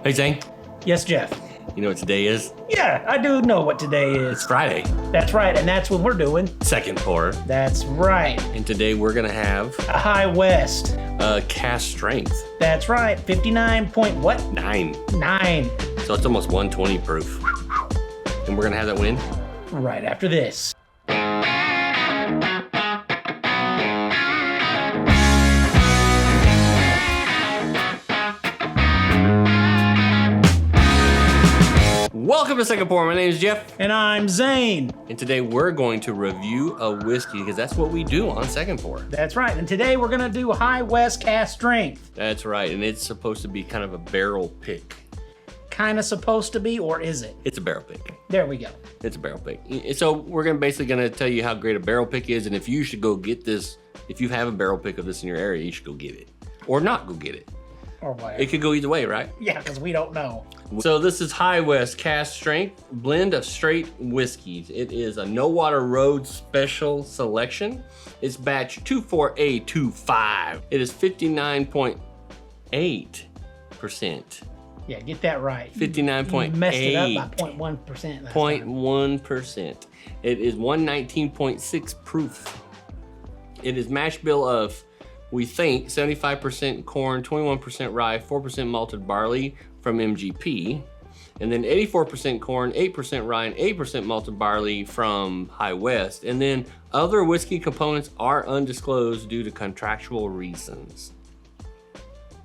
Hey, Zane. Yes, Jeff. You know what today is? Yeah, I do know what today is. It's Friday. That's right, and that's when we're doing. Second pour. That's right. And today we're going to have A High West. Cask Strength. That's right. 59 point what? 9. 9. So it's almost 120 proof. And we're going to have that win? Right after this. Welcome to Second Pour. My name is Jeff. And I'm Zane. And today we're going to review a whiskey because that's what we do on Second Pour. That's right. And today we're going to do High West Cask Strength. That's right. And it's supposed to be kind of a barrel pick. Kind of supposed to be, or is it? It's a barrel pick. There we go. It's a barrel pick. So we're basically going to tell you how great a barrel pick is, and if you should go get this, if you have a barrel pick of this in your area, you should go get it. Or not go get it. Or whatever. It could go either way, right? Yeah, because we don't know. So this is High West Cask Strength, blend of straight whiskeys. It is a No Water Road special selection. It's batch 24A25. It is 59.8%. Yeah, get that right. 59.8. You messed it up by 0.1%. 0.1%. It is 119.6 proof. It is mash bill of, we think, 75% corn, 21% rye, 4% malted barley from MGP, and then 84% corn, 8% rye, and 8% malted barley from High West. And then other whiskey components are undisclosed due to contractual reasons.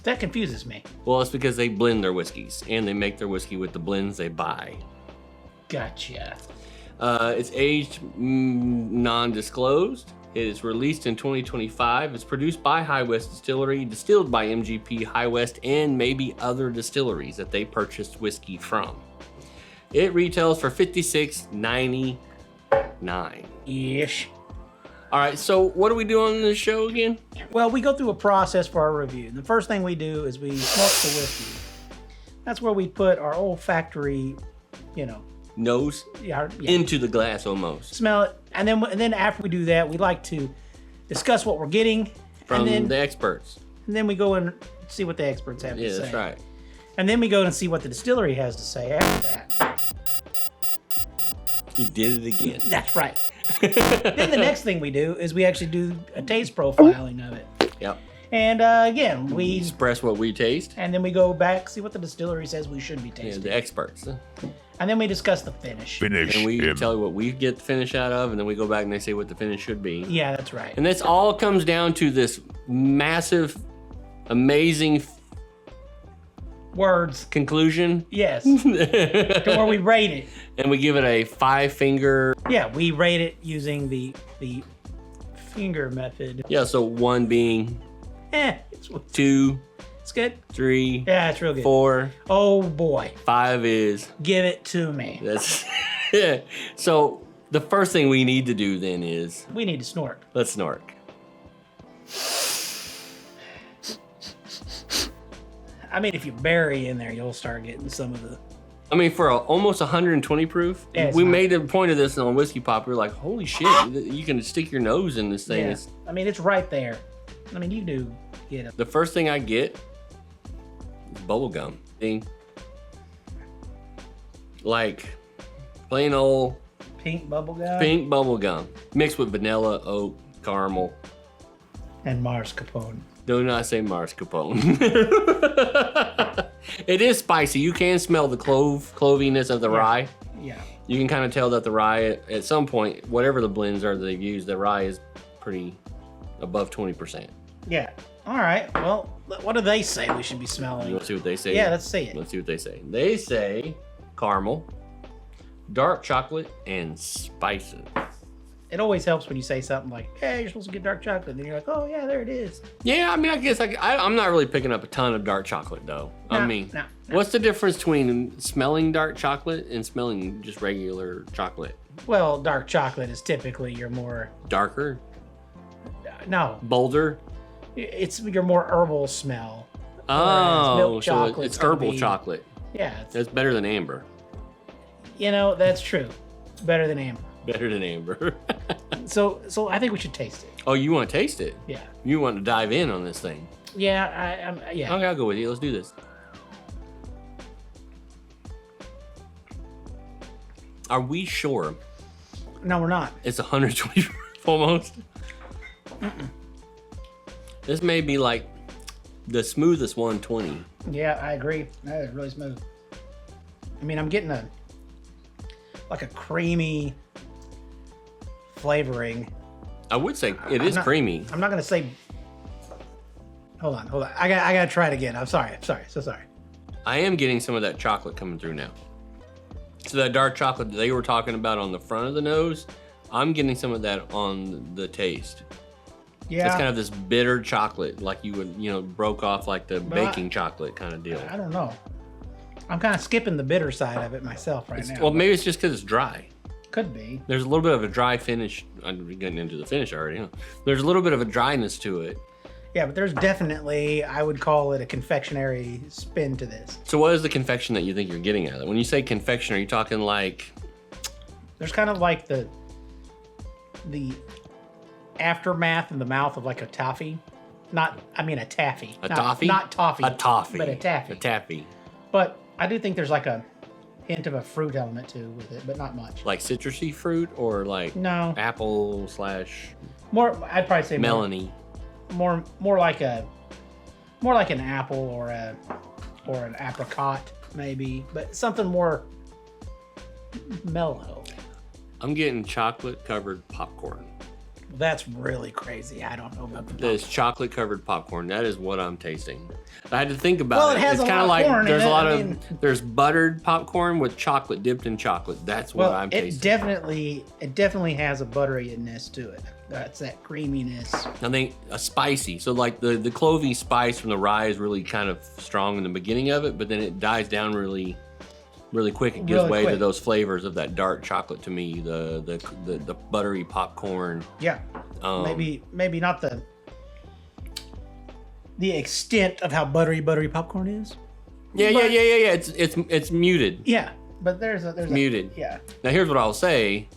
That confuses me. Well, it's because they blend their whiskeys, and they make their whiskey with the blends they buy. Gotcha. It's aged non-disclosed. It is released in 2025. It's produced by High West Distillery, distilled by MGP, High West, and maybe other distilleries that they purchased whiskey from. It retails for $56.99. Ish. All right, so what do we do on this show again? Well, we go through a process for our review. The first thing we do is we smoke the whiskey. That's where we put our olfactory, Nose into the glass almost. Smell it, and then after we do that, we like to discuss what we're getting from the experts. And then we go and see what the experts have to say. Yeah, that's right. And then we go and see what the distillery has to say after that. You did it again. That's right. Then the next thing we do is we actually do a taste profiling of it. Yep. And again, we express what we taste. And then we go back, see what the distillery says we should be tasting. Yeah, the experts. And then we discuss the finish. And we tell you what we get the finish out of, and then we go back and they say what the finish should be. Yeah, that's right. And this all comes down to this massive, amazing words conclusion. Yes. To where we rate it. And we give it a 5-finger. Yeah, we rate it using the finger method. Yeah, so 1 being. It's 2. It's good. 3. Yeah, it's real good. 4. Oh boy. 5 is. Give it to me. That's. Yeah. So the first thing we need to do then is. We need to snort. Let's snort. I mean, if you bury in there, you'll start getting some of the. I mean, for almost 120 proof, we made a point of this on Whiskey Pop. We were like, holy shit, you can stick your nose in this thing. Yeah. I mean, it's right there. I mean, you do get it. The first thing I get is bubble gum. Like plain old pink bubble gum. Pink bubble gum mixed with vanilla, oak, caramel, and mascarpone. Do not say mascarpone. It is spicy. You can smell the cloviness of the rye. Yeah. You can kind of tell that the rye, at some point, whatever the blends are that they've used, the rye is pretty above 20%. Yeah. All right. Well, what do they say we should be smelling? You want to see what they say? Yeah, let's see it. Let's see what they say. They say caramel, dark chocolate, and spices. It always helps when you say something like, hey, you're supposed to get dark chocolate. And then you're like, oh, yeah, there it is. Yeah, I mean, I guess I'm not really picking up a ton of dark chocolate, though. No. What's the difference between smelling dark chocolate and smelling just regular chocolate? Well, dark chocolate is typically your more... Darker? No. Bolder? It's your more herbal smell. Oh, so it's herbal chocolate. Yeah. That's better than amber. That's true. Better than amber. Better than amber. So I think we should taste it. Oh, you want to taste it? Yeah. You want to dive in on this thing? Yeah, yeah. Okay, I'll go with you. Let's do this. Are we sure No, we're not. it's 120 almost? This may be like the smoothest 120. Yeah, I agree. That is really smooth. I mean, I'm getting a creamy flavoring. I would say it is creamy. I'm not gonna say. Hold on. I gotta try it again. I'm sorry. So sorry. I am getting some of that chocolate coming through now. So that dark chocolate that they were talking about on the front of the nose, I'm getting some of that on the taste. Yeah. It's kind of this bitter chocolate, like you would, broke off like the baking chocolate kind of deal. I don't know. I'm kind of skipping the bitter side of it myself right now. Well, maybe it's just because it's dry. Could be. There's a little bit of a dry finish. I'm getting into the finish already, huh? There's a little bit of a dryness to it. Yeah, but there's definitely, I would call it a confectionery spin to this. So what is the confection that you think you're getting out of it? When you say confection, are you talking like... There's kind of like the aftermath in the mouth of like a toffee. A taffy. A toffee? Not toffee. A toffee. But a taffy. A taffy. But I do think there's like a hint of a fruit element too with it, but not much. Like citrusy fruit or like no apple / more? I'd probably say melony. More like an apple or an apricot maybe, but something more mellow. I'm getting chocolate covered popcorn. That's really crazy. I don't know about the There's chocolate covered popcorn. That is what I'm tasting. I had to think about well, it. It has it's kind of like corn there's in a lot it. there's buttered popcorn with chocolate dipped in chocolate. That's what I'm tasting. It definitely has a butteriness to it. That's that creaminess. I think a spicy. So like the clovey spice from the rye is really kind of strong in the beginning of it, but then it dies down really quick. It gives Really way quick. to those flavors of that dark chocolate to me. The buttery popcorn. Yeah. Maybe not the extent of how buttery popcorn is. Yeah. It's muted. Yeah, but there's Muted. Yeah. Now here's what I'll say.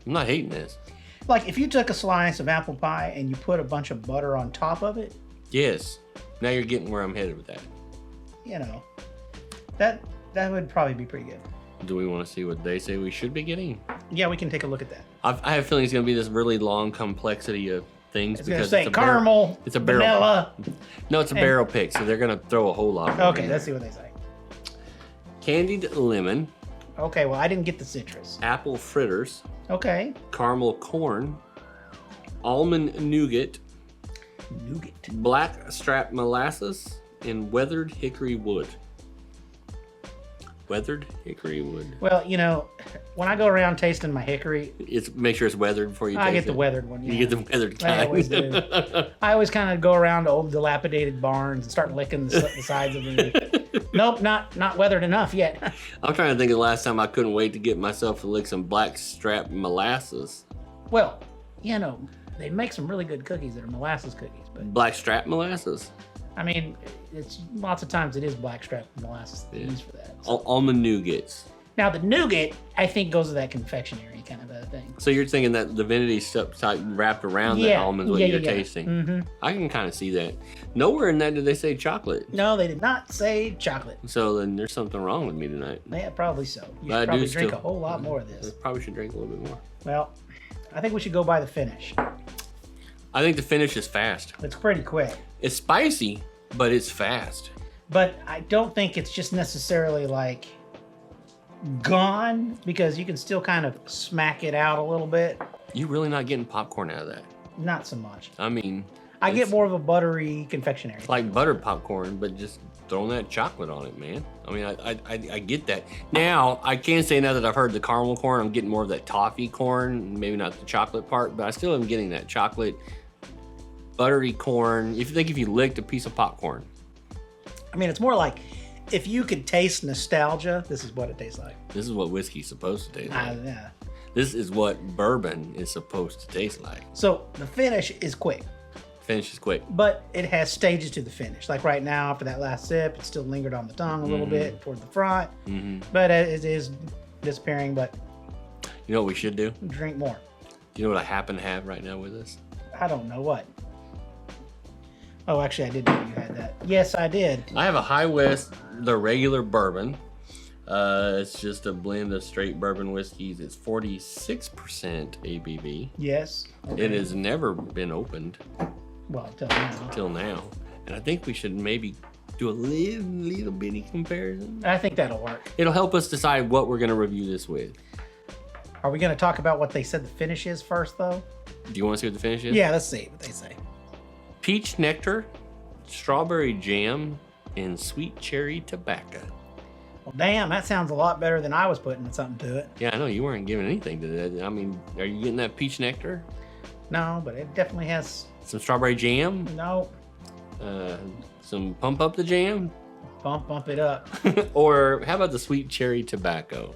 I'm not hating this. Like if you took a slice of apple pie and you put a bunch of butter on top of it, Yes. Now you're getting where I'm headed with that. that would probably be pretty good. Do we want to see what they say we should be getting? Yeah, we can take a look at that. I have a feeling it's going to be this really long complexity of things. It's going to say caramel, it's a barrel. vanilla. No, it's a barrel pick, so they're going to throw a whole lot more Okay, in let's there. see what they say. Candied lemon, Okay, well, I didn't get the citrus. apple fritters, Okay. caramel corn, almond nougat, black strap molasses, and weathered hickory wood. Weathered hickory wood. Well, when I go around tasting my hickory, Make sure it's weathered before you taste it. I get the weathered one. Yeah. You get the weathered kind. I always do. I always kind of go around to old dilapidated barns and start licking the sides of them. Nope, not weathered enough yet. I'm trying to think of the last time I couldn't wait to get myself to lick some black strap molasses. Well, they make some really good cookies that are molasses cookies, but Black strap molasses? I mean, it's lots of times it is blackstrap molasses that they use for that. So. Almond nougats. Now the nougat, I think, goes to that confectionery kind of a thing. So you're thinking that the divinity stuff type wrapped around the almonds what you're tasting. Mm-hmm. I can kind of see that. Nowhere in that did they say chocolate. No, they did not say chocolate. So then there's something wrong with me tonight. Yeah, probably so. You But should I probably do drink still- a whole lot more of this. I probably should drink a little bit more. Well, I think we should go by the finish. I think the finish is fast. It's pretty quick. It's spicy, but it's fast. But I don't think it's just necessarily like gone, because you can still kind of smack it out a little bit. You're really not getting popcorn out of that. Not so much. I mean, I get more of a buttery confectionery. like buttered popcorn, but just throwing that chocolate on it, man. I mean, I get that. Now, I can say now that I've heard the caramel corn, I'm getting more of that toffee corn, maybe not the chocolate part, but I still am getting that chocolate, buttery corn. If you licked a piece of popcorn. I mean, it's more like if you could taste nostalgia, this is what it tastes like. This is what whiskey's supposed to taste like. Yeah. This is what bourbon is supposed to taste like. So the finish is quick, Finish is quick. but it has stages to the finish. Like right now, after that last sip, it still lingered on the tongue a little bit toward the front, but it is disappearing. But You know what we should do? drink more. Do you know what I happen to have right now with us? I don't know what. Oh, actually, I did know you had that. Yes, I did. I have a High West, the regular bourbon. It's just a blend of straight bourbon whiskeys. It's 46% ABV. Yes. Okay. It has never been opened. Well, till now. And I think we should maybe do a little bitty comparison. I think that'll work. It'll help us decide what we're going to review this with. Are we going to talk about what they said the finish is first, though? Do you want to see what the finish is? Yeah, let's see what they say. Peach nectar, strawberry jam, and sweet cherry tobacco. Well, damn, that sounds a lot better than I was putting something to it. Yeah, I know you weren't giving anything to that. I mean, are you getting that peach nectar? No, but it definitely has... Some strawberry jam? No. Some pump up the jam? Bump it up. Or how about the sweet cherry tobacco?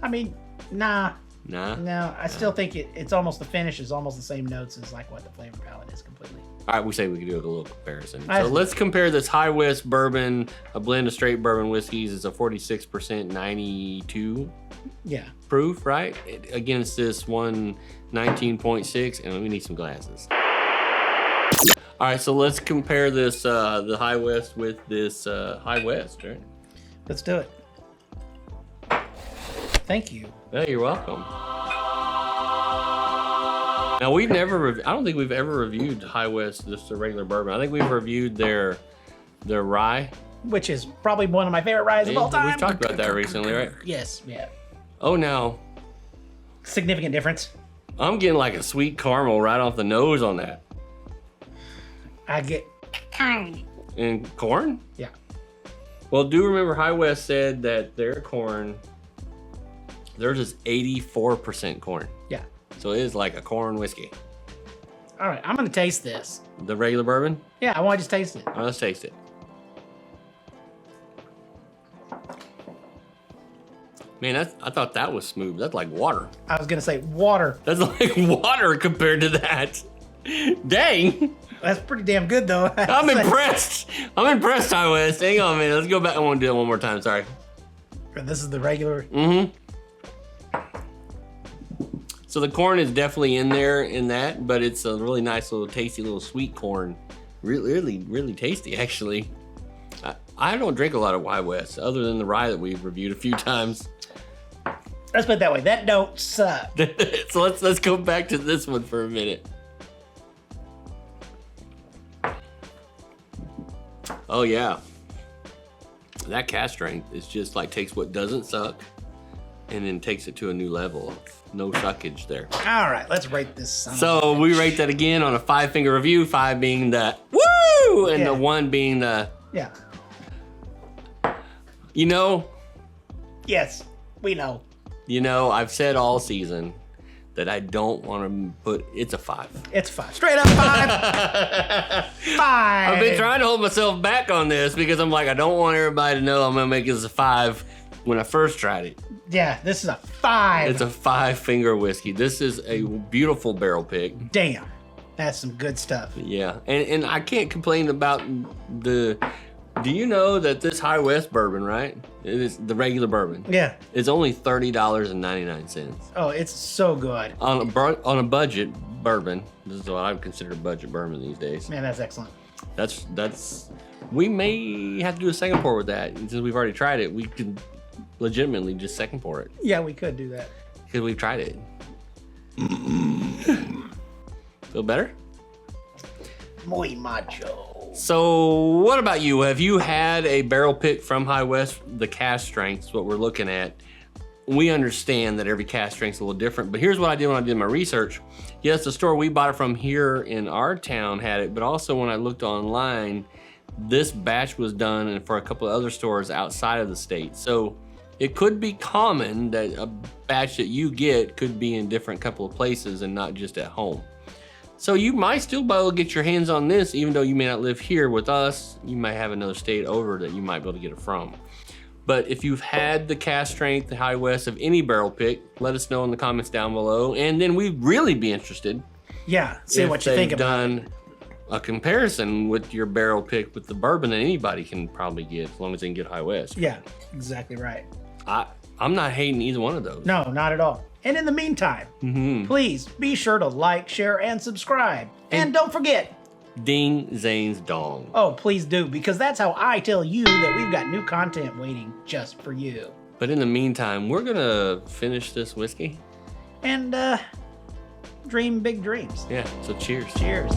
I mean, nah. Nah? No, I still think it's almost, the finish is almost the same notes as like what the flavor palette is completely. All right, we say we could do a little comparison. So let's compare this High West bourbon, a blend of straight bourbon whiskeys. It's a 46% 92 proof, right? Against this one 19.6, and we need some glasses. All right, so let's compare this, the High West with this High West, right? Let's do it. Thank you. Yeah, you're welcome. Now we've never, I don't think we've ever reviewed High West, just a regular bourbon. I think we've reviewed their rye. Which is probably one of my favorite ryes of all time. We've talked about that recently, right? Yes, yeah. Oh, now. Significant difference. I'm getting like a sweet caramel right off the nose on that. I get corn. And corn? Yeah. Well, do remember High West said that their corn, theirs is 84% corn. Yeah. So it is like a corn whiskey. All right, I'm going to taste this. The regular bourbon? Yeah, I want to just taste it. All right, let's taste it. Man, I thought that was smooth. That's like water. I was going to say water. That's like water compared to that. Dang. That's pretty damn good, though. I'm impressed. I'm impressed, High West. Hang on, man. Let's go back. I want to do it one more time. Sorry. This is the regular. Mm-hmm. So the corn is definitely in there in that, but it's a really nice little tasty little sweet corn. Really tasty, actually. I don't drink a lot of High West other than the rye that we've reviewed a few times. Let's put it that way. That don't suck. So let's go back to this one for a minute. Oh yeah. That cask strength is just like takes what doesn't suck and then takes it to a new level of no suckage there. All right, let's rate this. So we rate that again on a 5-finger review, 5 being the woo and the 1 being the you know. Yes, we know. You know, I've said all season that I don't want to put, it's a 5. It's 5. Straight up 5. 5. I've been trying to hold myself back on this because I'm like, I don't want everybody to know I'm going to make this a 5 when I first tried it. Yeah, this is a 5. It's a 5-finger whiskey. This is a beautiful barrel pick. Damn. That's some good stuff. Yeah, and I can't complain about the... Do you know that this High West bourbon, right? It is the regular bourbon. Yeah. It's only $30.99. Oh, it's so good. On a budget bourbon. This is what I would consider a budget bourbon these days. Man, that's excellent. That's. We may have to do a second pour with that. Since we've already tried it, we could legitimately just second pour it. Yeah, we could do that. Because we've tried it. Feel better? Muy macho. So what about you? Have you had a barrel pick from High West? The cask strength is what we're looking at. We understand that every cask strength is a little different, but here's what I did when I did my research. Yes, the store we bought it from here in our town had it, but also when I looked online, this batch was done for a couple of other stores outside of the state. So it could be common that a batch that you get could be in different couple of places and not just at home. So you might still be able to get your hands on this, even though you may not live here with us. You might have another state over that you might be able to get it from. But if you've had the cask strength, the High West of any barrel pick, let us know in the comments down below. And then we'd really be interested. Yeah, see what you think about it. Done a comparison with your barrel pick with the bourbon that anybody can probably get, as long as they can get High West. Yeah, exactly right. I'm not hating either one of those. No, not at all. And in the meantime, please be sure to like, share, and subscribe. And don't forget, ding Zane's dong. Oh, please do, because that's how I tell you that we've got new content waiting just for you. But in the meantime, we're gonna finish this whiskey. And dream big dreams. Yeah, so cheers. Cheers.